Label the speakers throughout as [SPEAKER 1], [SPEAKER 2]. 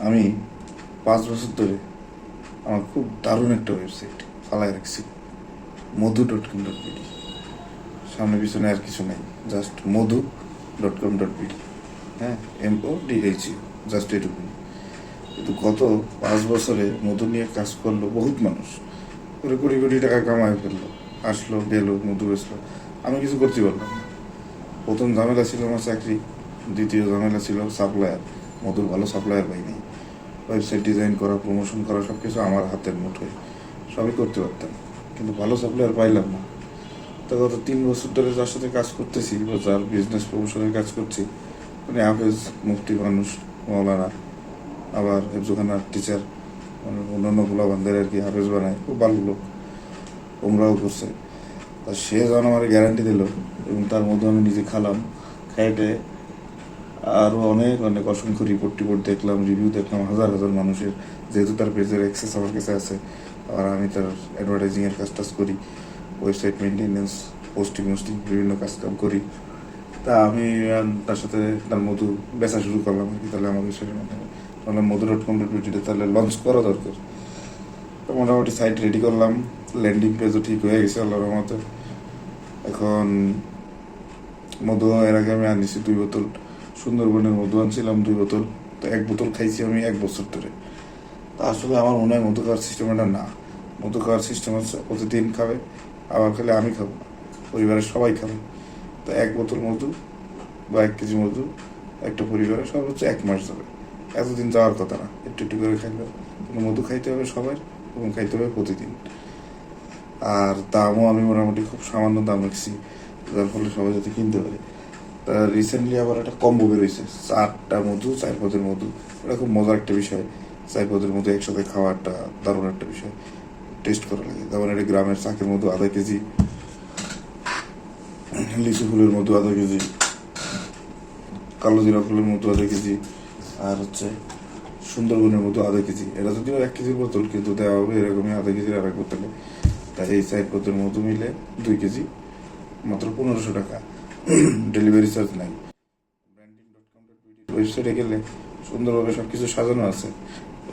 [SPEAKER 1] আমি 5 বছর ধরে আমার খুব দারুণ একটা ওয়েবসাইট ফালায় রাখছি, মধু.com.bd। সামনে পিছনে আর কিছু নাই, জাস্ট মধু.com.bd। হ্যাঁ, MODHU, জাস্ট এটুকুই। কিন্তু গত 5 বছরে মধু নিয়ে কাজ করলো বহুত মানুষ, করে কোটি কোটি টাকা কামাই ফেললো, আসলো গেলো, মধু বেচলো, আমি কিছু করতে পারলাম না। প্রথম ঝামেলা ছিল আমার চাকরি, দ্বিতীয় ঝামেলা ছিল সাপ্লায়ার, মধুর ভালো সাপ্লায়ার পাইনি। ওয়েবসাইট ডিজাইন করা, প্রমোশন করা সব কিছু আমার হাতের মুঠোয়, সবই করতে পারতাম, কিন্তু ভালো সাপ্লায়ার পাইলাম না। তো গত 3 বছর ধরে যার সাথে কাজ করতেছি বা যার বিজনেস প্রমোশনের কাজ করছি, মানে হাফেজ মুফতি মানুষ, মৌলানা, আবার হেফজোখানার টিচার, মানে অন্যান্য গোলাবান্ধের আর কি হাফেজ বানায়, খুব ভালো লোক, ওমরাও করছে। তা সে যেন আমার গ্যারান্টি দিল, এবং তার মধ্যে আমি নিজে খালাম, খাইতে আরও অনেক অনেক অসংখ্য রিপোর্ট দেখলাম, রিভিউ দেখলাম হাজার হাজার মানুষের, যেহেতু তার পেজের অ্যাক্সেস আমার কাছে আছে, আর আমি তার অ্যাডভার্টাইজিংয়ের কাজ টাজ করি, ওয়েবসাইট মেনটেনেন্স, পোস্টিং বিভিন্ন কাজ কাম করি। তা আমি তার সাথে তার মধু বেচা শুরু করলাম আর কি। তাহলে আমার ওয়েবসাইটের মাধ্যমে বললাম মধু.com.bd তাহলে লঞ্চ করা দরকার। তো মোটামুটি সাইট রেডি করলাম, ল্যান্ডিং পেজও ঠিক হয়ে গেছে আল্লাহর রহমতে। এখন মধু এর আগে আমি আনিছি 2 বোতল, সুন্দরবনের মধু আনছিলাম 2 বোতল। তো 1 বোতল খাইছি আমি 1 বছর ধরে। তা আসলে আমার মনে হয় মধু খাওয়ার সিস্টেম এটা না। মধু খাওয়ার সিস্টেম হচ্ছে প্রতিদিন খাবে, আবার খেলে আমি খাবো, পরিবারের সবাই খাবে। তো 1 বোতল মধু বা 1 কেজি মধু একটা পরিবারে সর্বোচ্চ 1 মাস যাবে। এতদিন যাওয়ার কথা না, একটু একটু করে খাইবে, কিন্তু মধু খাইতে হবে সবার, এবং খাইতে হবে প্রতিদিন। আর দামও আমি মোটামুটি খুব সামান্য দাম রাখছি, যার ফলে সবাই যাতে কিনতে পারে। তা রিসেন্টলি আবার একটা কম্বো বেরোয়েছে, 4টা মধু 4 পদের মধু। এটা খুব মজার একটা বিষয়, 4 পদের মধু একসাথে খাওয়া একটা দারুণ একটা বিষয়, টেস্ট করা লাগে। যেমন এটা গ্রামের চাকের মধু আধা কেজি, লিচু ফুলের মধু আধা কেজি, কালো জিরা ফুলের মধু আধা কেজি, আর হচ্ছে সুন্দরবনের মধু আধা কেজি। এটা যদিও 1 কেজির বোতল, কিন্তু দেওয়া হবে এরকমই আধা কেজির আর 1 বোতলে। তাই এই 4 পদের মধু মিলে 2 কেজি, মাত্র 1500 টাকা, ডেলিভারি চার্জ নাই। ওয়েবসাইটে গেলে সুন্দরভাবে সব কিছু সাজানো আছে।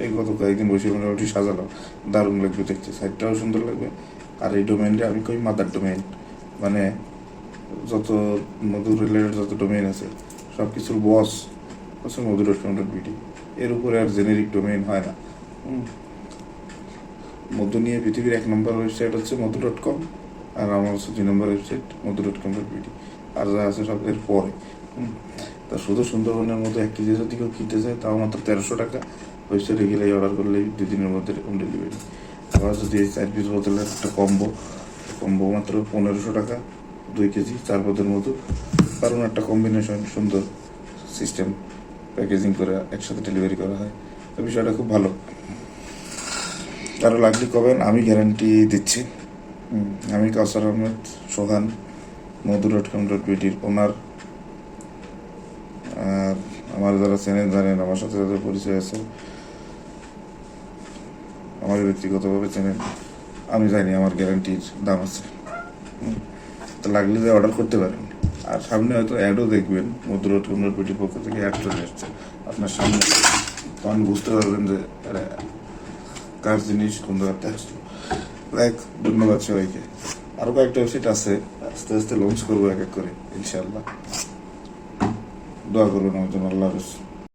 [SPEAKER 1] এই গত কয়েকদিন বসে মোটামুটি সাজালাম, দারুণ লাগবে দেখতে, সাইটটাও সুন্দর লাগবে। আর এই ডোমেইনটা আমি কই মাদার ডোমেইন, মানে যত মধু রিলেটেড যত ডোমেইন আছে সব কিছুর বস হচ্ছে মধু.com.bd। এর উপরে আর জেনেরিক ডোমেইন হয় না। মধু নিয়ে পৃথিবীর 1 নম্বর ওয়েবসাইট হচ্ছে মধু.com, আর আমার হচ্ছে 2 নম্বর ওয়েবসাইট মধু.com.bd, আর যা আছে সব এর পরে। তা শুধু সুন্দরবনের মতো 1 কেজি যদি কেউ কিনতে চায়, তাও মাত্র 1300 টাকা। ওয়েবসাইটে গেলেই অর্ডার করলেই 2 দিনের মধ্যে হোম ডেলিভারি। আবার যদি এই 4 পিস বোতলের একটা কম্বো মাত্র 1500 টাকা, 2 কেজি 4 পদের মতো, কারণ একটা কম্বিনেশন সুন্দর সিস্টেম, প্যাকেজিং করে একসাথে ডেলিভারি করা হয়। তো বিষয়টা খুব ভালো। কারো লাগলে কবেন, আমি গ্যারান্টি দিচ্ছি। আমি কাউসার আহমেদ সোহান, মধু.com.bd ওনার। আর আমার যারা চেনেন জানেন, আমার সাথে যাদের পরিচয় আছে, আমার ব্যক্তিগতভাবে চেনেন, আমি জানি আমার গ্যারান্টির দাম আছে। তো লাগলে যে অর্ডার করতে পারেন। আর সামনে হয়তো অ্যাডও দেখবেন, মধু.com.bd পক্ষ থেকে অ্যাড চলে আসছে আপনার সামনে, তখন বুঝতে পারবেন যে কার জিনিস কোন জায়গাতে আসলো। ধন্যবাদ সবাইকে। আরও কয়েকটা ওয়েবসাইট আছে, আস্তে আস্তে লঞ্চ করবো এক এক করে ইনশাআল্লাহ। দোয়া করবেন আমার জন্য। আল্লাহ হাফেজ।